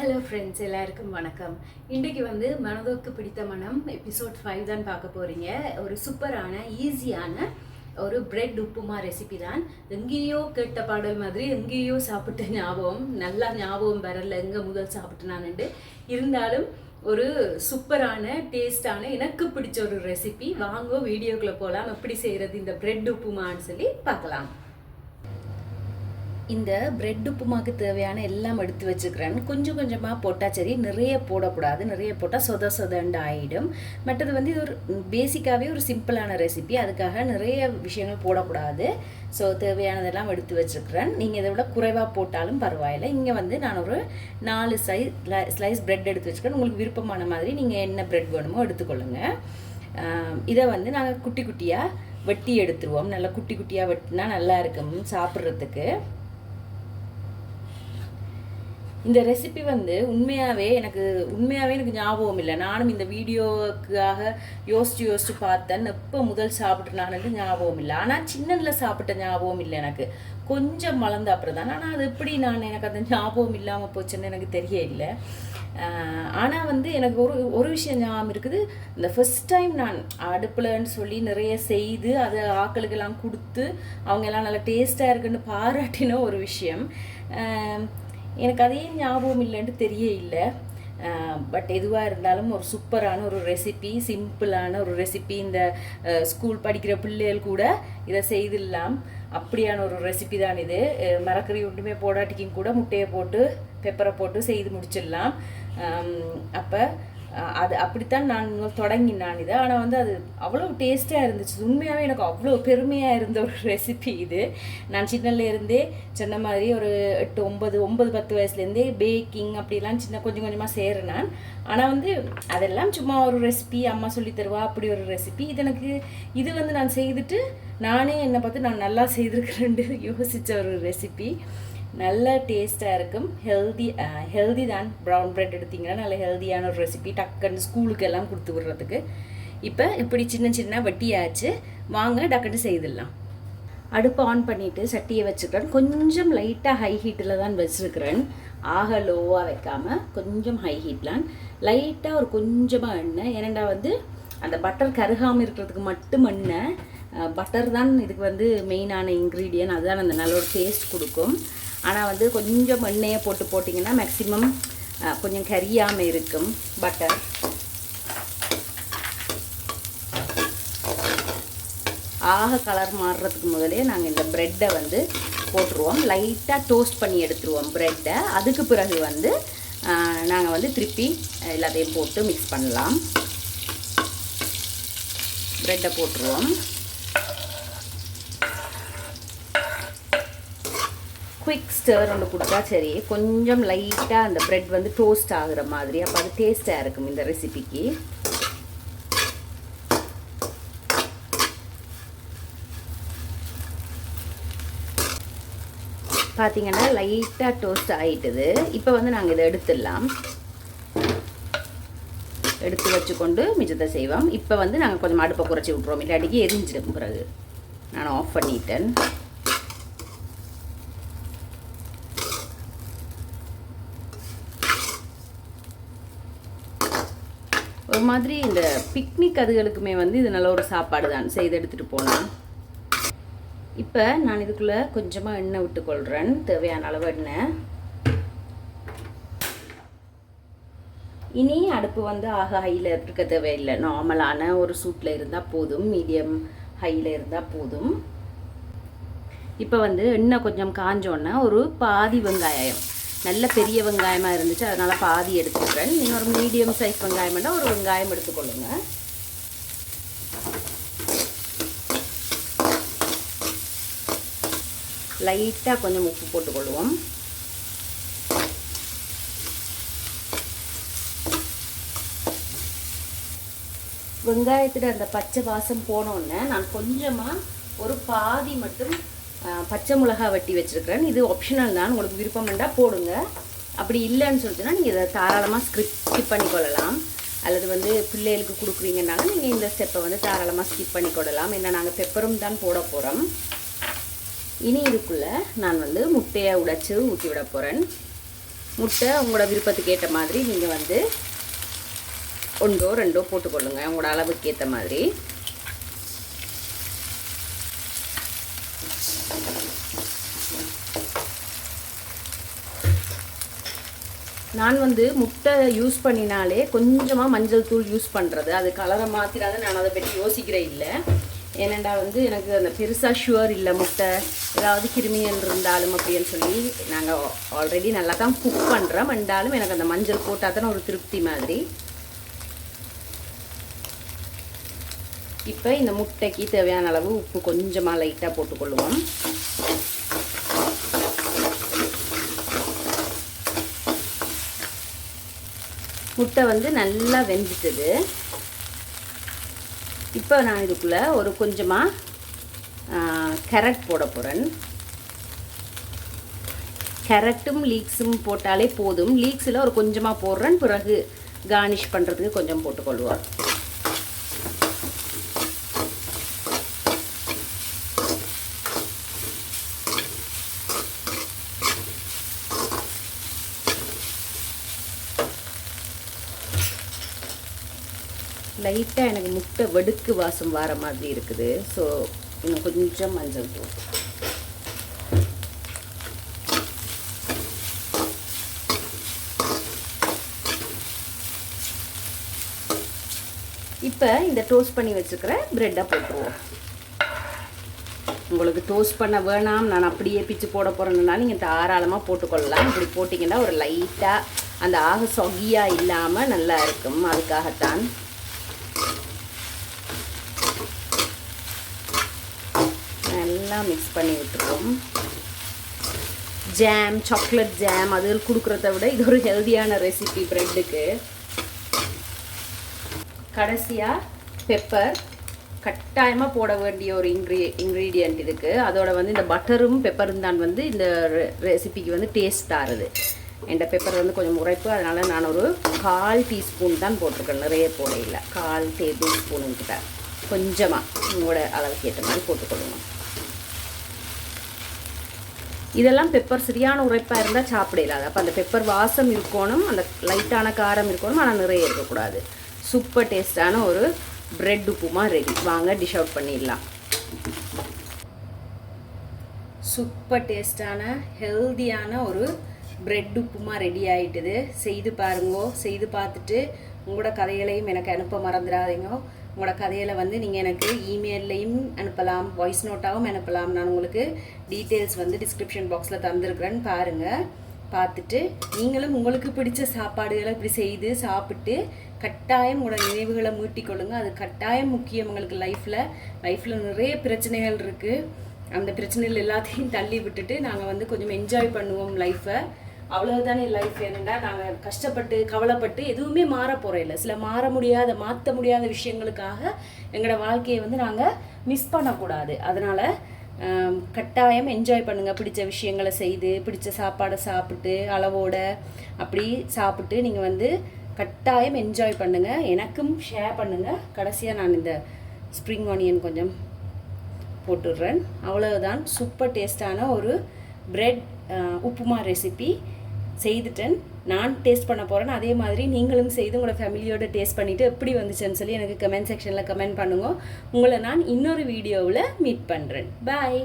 Hello friends, எல்லாருக்கும் வணக்கம். இன்றைக்கு மனதோக்கு பிடித்த மனம் எபிசோட் 5 தான் பார்க்க போகிறீங்க. ஒரு சூப்பரான ஈஸியான ஒரு பிரெட் உப்புமா ரெசிபி தான். எங்கேயோ கேட்ட பாடல் மாதிரி எங்கேயோ சாப்பிட்ட ஞாபகம், நல்லா ஞாபகம் வரல எங்கே முதல் சாப்பிட்டுனான்ட்டு. இருந்தாலும் ஒரு சூப்பரான டேஸ்டான எனக்கு பிடிச்ச ஒரு ரெசிபி. வாங்க வீடியோக்குள்ளே போகலாம். எப்படி செய்கிறது இந்த பிரெட் உப்புமான்னு சொல்லி பார்க்கலாம். இந்த பிரெட் உப்புமாக்கு தேவையான எல்லாம் எடுத்து வச்சுக்கிறேன். கொஞ்சம் கொஞ்சமாக போட்டால் சரி, நிறைய போடக்கூடாது. நிறைய போட்டால் சொதண்டு ஆகிடும். மற்றது இது ஒரு பேசிக்காகவே ஒரு சிம்பிளான ரெசிபி. அதுக்காக நிறைய விஷயங்கள் போடக்கூடாது. ஸோ தேவையானதெல்லாம் எடுத்து வச்சுக்கிறேன். நீங்கள் இதை விட குறைவாக போட்டாலும் பரவாயில்லை. இங்கே நான் ஒரு 4 ஸ்லைஸ் பிரெட் எடுத்து வச்சுக்கிறேன். உங்களுக்கு விருப்பமான மாதிரி நீங்கள் என்ன பிரெட் வேணுமோ எடுத்துக்கொள்ளுங்கள். இதை நாங்கள் குட்டி குட்டியாக வெட்டி எடுத்துருவோம். நல்லா குட்டி குட்டியாக வெட்டினா நல்லா இருக்கும் சாப்பிட்றதுக்கு. இந்த ரெசிபி உண்மையாகவே எனக்கு ஞாபகம் இல்லை. நானும் இந்த வீடியோக்காக யோசிச்சு பார்த்தேன். எப்போ முதல் சாப்பிட்றேனான்னு ஞாபகம் இல்லை. ஆனால் சின்னதில் சாப்பிட்ட ஞாபகம் இல்லை எனக்கு. கொஞ்சம் வளர்ந்த அப்புறம் தான். ஆனால் அது எப்படி எனக்கு அந்த ஞாபகம் இல்லாமல் போச்சுன்னு எனக்கு தெரிய இல்லை. ஆனால் எனக்கு ஒரு விஷயம் ஞாபகம் இருக்குது. இந்த ஃபர்ஸ்ட் டைம் நான் அடுப்புலன்னு சொல்லி நிறைய செய்து அதை ஆக்களுக்கெல்லாம் கொடுத்து அவங்க எல்லாம் நல்லா டேஸ்ட்டாக இருக்குன்னு பாராட்டின ஒரு விஷயம் எனக்கு அதே ஞாபகம் இல்லைன்னு தெரிய இல்லை. பட் எதுவாக இருந்தாலும் ஒரு சூப்பரான ஒரு ரெசிபி, சிம்பிளான ஒரு ரெசிபி. இந்த ஸ்கூல் படிக்கிற பிள்ளைகள் கூட இதை செய்திடலாம். அப்படியான ஒரு ரெசிபி தான் இது. மரக்கறி ஒன்றுமே போடாட்டிக்கும் கூட முட்டையை போட்டு பெப்பரை போட்டு செய்து முடிச்சிடலாம். அப்போ அது அப்படித்தான் நான் தொடங்கினான் இதை. ஆனால் அது அவ்வளோ டேஸ்ட்டாக இருந்துச்சு. உண்மையாகவே எனக்கு அவ்வளோ பெருமையாக இருந்த ஒரு ரெசிபி இது. நான் சின்னலேருந்தே சொன்ன மாதிரி ஒரு 8-9-10 வயசுலேருந்தே பேக்கிங் அப்படிலாம் கொஞ்சம் கொஞ்சமாக செய்கிறேன். ஆனால் அதெல்லாம் சும்மா ஒரு ரெசிபி, அம்மா சொல்லி தருவா, அப்படி ஒரு ரெசிபி. இது நான் செய்துட்டு நானே என்னை பார்த்து நான் நல்லா செய்திருக்கிறேன்னு யோசித்த ஒரு ரெசிபி. நல்ல டேஸ்ட்டாக இருக்கும். ஹெல்தி தான். ப்ரௌன் ப்ரெட் எடுத்திங்கன்னா நல்ல ஹெல்தியான ஒரு ரெசிபி. டக்குன்னு ஸ்கூலுக்கு எல்லாம் கொடுத்து விடுறதுக்கு. இப்போ இப்படி சின்ன வெட்டியாச்சு. வாங்க டக்குன்னு செய்திடலாம். அடுப்பை ஆன் பண்ணிவிட்டு சட்டியை வச்சுக்கிறேன். கொஞ்சம் லைட்டாக ஹை ஹீட்டில் தான் வச்சுருக்கிறேன். ஆக லோவாக வைக்காமல் கொஞ்சம் ஹை ஹீட்லாம். லைட்டாக ஒரு கொஞ்சமாக எண்ணெய். ஏனெண்டா அந்த பட்டர் கருகாமல் இருக்கிறதுக்கு மட்டும் எண்ணெய். பட்டர் தான் இதுக்கு மெயினான இன்க்ரீடியன்ட். அதுதான் அந்த நல்ல ஒரு டேஸ்ட் கொடுக்கும். ஆனால் கொஞ்சம் எண்ணெயை போட்டிங்கன்னா மேக்ஸிமம் கொஞ்சம் கரியாமல் இருக்கும் பட்டர். ஆக கலர் மாறுறதுக்கு முதலே நாங்கள் இந்த ப்ரெட்டை போட்டுருவோம். லைட்டாக டோஸ்ட் பண்ணி எடுத்துருவோம் ப்ரெட்டை. அதுக்கு பிறகு நாங்கள் திருப்பி எல்லாத்தையும் போட்டு மிக்ஸ் பண்ணலாம். ப்ரெட்டை போட்டுருவோம். குயிக் ஸ்டர் ஒன்று கொடுத்தா சரி. கொஞ்சம் லைட்டாக அந்த ப்ரெட் டோஸ்ட் ஆகுற மாதிரி. அப்போ அது டேஸ்ட்டாக இருக்கும் இந்த ரெசிபிக்கு. பார்த்தீங்கன்னா லைட்டாக டோஸ்ட் ஆகிட்டுது. இப்போ நாங்கள் இதை எடுத்துடலாம். எடுத்து வச்சுக்கொண்டு மிச்சத்தை செய்வோம். இப்போ நாங்கள் கொஞ்சம் அடுப்பை குறைச்சி விட்ருவோம். இல்லாட்டிக்கு எரிஞ்சிடும். பிறகு நான் ஆஃப் பண்ணிட்டேன். ஒரு மாதிரி இந்த பிக்னிக் அதுகளுக்குமே இது நல்ல ஒரு சாப்பாடு தான். செய்து எடுத்துகிட்டு போனால். இப்போ நான் இதுக்குள்ளே கொஞ்சமாக எண்ணெய் விட்டுக்கொள்கிறேன். தேவையான அளவு எண்ணெய். இனி அடுப்பு ஆக ஹையில் இருக்க தேவையில்லை. நார்மலான ஒரு சூட்டில் இருந்தால் போதும். மீடியம் ஹையில் இருந்தால் போதும். இப்போ எண்ணெய் கொஞ்சம் காஞ்சோன்னே ஒரு பாதி வெங்காயம், நல்ல பெரிய வெங்காயமாக இருந்துச்சு, அதனால் பாதி எடுத்துக்கிறேன். நீங்கள் ஒரு மீடியம் சைஸ் வெங்காயம்னா ஒரு வெங்காயம் எடுத்துக்கொள்ளுங்க. லைட்டாக கொஞ்சம் உப்பு போட்டுக்கொள்வோம். வெங்காயத்தில் அந்த பச்சை வாசம் போனோன்னே நான் கொஞ்சமாக ஒரு பாதி மட்டும் பச்சை மிளகா வெட்டி வச்சுருக்கிறேன். இது ஆப்ஷனல் தான். உங்களுக்கு விருப்பம் வேண்டால் போடுங்க. அப்படி இல்லைன்னு சொல்லிட்டுனா நீங்கள் இதை தாராளமாக ஸ்கிப் பண்ணிக்கொள்ளலாம். அல்லது பிள்ளைகளுக்கு கொடுக்குறீங்கன்னாலும் நீங்கள் இந்த ஸ்டெப்பை தாராளமாக ஸ்கிப் பண்ணிக்கொள்ளலாம். ஏன்னா நாங்கள் பெப்பரும் தான் போட போகிறோம். இனி இதுக்குள்ளே நான் முட்டையை உடைச்சி ஊற்றி விட போகிறேன். முட்டை உங்களோட விருப்பத்துக்கு ஏற்ற மாதிரி நீங்கள் வந்து 1 2 போட்டுக்கொள்ளுங்க உங்களோட அளவுக்கு ஏற்ற மாதிரி. நான் வந்து முட்டை யூஸ் பண்ணினாலே கொஞ்சமாக மஞ்சள் தூள் யூஸ் பண்ணுறது, அது கலரை மாற்றிடாத நான் அதை பற்றி யோசிக்கிறேன் இல்லை. ஏனெண்டா வந்து எனக்கு அந்த பெருசாக ஷுவர் இல்லை முட்டை ஏதாவது கிருமிகள் இருந்தாலும் அப்படின்னு சொல்லி நாங்கள் ஆல்ரெடி நல்லா தான் குக் பண்ணுறோம். என்றாலும் எனக்கு அந்த மஞ்சள் போட்டால் தானே ஒரு திருப்தி மாதிரி. இப்போ இந்த முட்டைக்கு தேவையான அளவு உப்பு கொஞ்சமாக லைட்டாக போட்டுக்கொள்ளுவோம். முட்டை வந்து நல்லா வெந்துட்டுது. இப்போ நான் இதுக்குள்ளே ஒரு கொஞ்சமாக கேரட் போட போகிறேன். கேரட்டும் லீக்ஸும் போட்டாலே போதும். லீக்ஸில் ஒரு கொஞ்சமாக போடுறேன், பிறகு கார்னிஷ் பண்ணுறதுக்கு கொஞ்சம் போட்டுக்கொள்வோம். லைட்டாக எனக்கு முட்டை வெடுக்கு வாசம் வர மாதிரி இருக்குது. ஸோ இன்னும் கொஞ்சம் மஞ்சள் தூள். இப்போ இந்த டோஸ்ட் பண்ணி வச்சுக்கிற ப்ரெட்டை போட்டுருவோம். உங்களுக்கு டோஸ்ட் பண்ண வேணாம், நான் அப்படியே பிச்சு போட போகிறேன்னா நீங்கள் தாராளமாக போட்டுக்கொள்ளலாம். இப்படி போட்டிங்கன்னா ஒரு லைட்டாக அந்த ஆக சொகியாக இல்லாமல் நல்லா இருக்கும். அதுக்காகத்தான் நல்லா மிக்ஸ் பண்ணி விட்டுருவோம். ஜாம், சாக்லேட் ஜாம் அது கொடுக்குறத விட இது ஒரு ஹெல்தியான ரெசிபி ப்ரெட்டுக்கு. கடைசியாக பெப்பர் கட்டாயமாக போட வேண்டிய ஒரு இன்க்ரீடியண்ட் இதுக்கு. அதோட வந்து இந்த பட்டரும் பெப்பரும் தான் வந்து இந்த ரெசிபிக்கு வந்து டேஸ்ட் தாருது. இந்த பெப்பர் வந்து கொஞ்சம் உரைப்பு, அதனால் நான் ஒரு 1/4 டீஸ்பூன் தான் போட்டிருக்கேன், நிறைய போட இல்லை. 1/4 டேபிள் ஸ்பூனுக்கிட்ட கொஞ்சமாக உங்களோட அளவுக்கு ஏற்ற மாதிரி போட்டுக்கொள்ளுங்க. இதெல்லாம் பெப்பர் சரியான உரைப்பாக இருந்தால் சாப்பிடலாது. அப்போ அந்த பெப்பர் வாசம் இருக்கணும், அந்த லைட்டான காரம் இருக்கணும், ஆனால் நிறைய இருக்கக்கூடாது. சூப்பர் டேஸ்டான ஒரு பிரெட் உப்புமா ரெடி. வாங்க டிஷ் அவுட் பண்ணிடலாம். சூப்பர் டேஸ்டான ஹெல்தியான ஒரு பிரெட் உப்புமா ரெடி ஆகிட்டுது. செய்து பாருங்கோ. செய்து பார்த்துட்டு உங்களோட கதைகளையும் எனக்கு அனுப்ப மறந்துடாதீங்க. உங்களோட கதையில் வந்து நீங்கள் எனக்கு இமெயில்லையும் அனுப்பலாம், வாய்ஸ் நோட்டாகவும் அனுப்பலாம். நான் உங்களுக்கு டீட்டெயில்ஸ் வந்து டிஸ்கிரிப்ஷன் பாக்ஸில் தந்துருக்குறேன்னு பாருங்கள். பார்த்துட்டு நீங்களும் உங்களுக்கு பிடிச்ச சாப்பாடுகளை இப்படி செய்து சாப்பிட்டு கட்டாயம் உங்களோட நினைவுகளை மீட்டிக்கொள்ளுங்க. அது கட்டாயம் முக்கியம். உங்களுக்கு லைஃப்பில் நிறைய பிரச்சனைகள் இருக்குது. அந்த பிரச்சனைகள் எல்லாத்தையும் தள்ளி விட்டுட்டு நாங்கள் வந்து கொஞ்சம் என்ஜாய் பண்ணுவோம் லைஃப்பை. அவ்வளவுதானே லைஃப். என்னென்னா நாங்கள் கஷ்டப்பட்டு கவலைப்பட்டு எதுவுமே மாற போகிறோம் இல்லை. சில மாற்ற முடியாத விஷயங்களுக்காக எங்களோட வாழ்க்கையை வந்து நாங்கள் மிஸ் பண்ணக்கூடாது. அதனால் கட்டாயம் என்ஜாய் பண்ணுங்கள். பிடிச்ச விஷயங்களை செய்து பிடிச்ச சாப்பாடை சாப்பிட்டு அளவோட அப்படி சாப்பிட்டு நீங்கள் வந்து கட்டாயம் என்ஜாய் பண்ணுங்கள். எனக்கும் ஷேர் பண்ணுங்கள். கடைசியாக நான் இந்த ஸ்ப்ரிங் ஆனியன் கொஞ்சம் போட்டுடுறேன். அவ்வளவுதான். சூப்பர் டேஸ்டான ஒரு பிரெட் உப்புமா ரெசிபி செய்துட்டேன். நான் டேஸ்ட் பண்ண போகிறேன். அதே மாதிரி நீங்களும் செய்து உங்களோட ஃபேமிலியோட டேஸ்ட் பண்ணிவிட்டு எப்படி வந்துச்சுன்னு சொல்லி எனக்கு கமெண்ட் செக்ஷனில் கமெண்ட் பண்ணுங்க. உங்களை நான் இன்னொரு வீடியோவில் மீட் பண்ணுறேன். பாய்.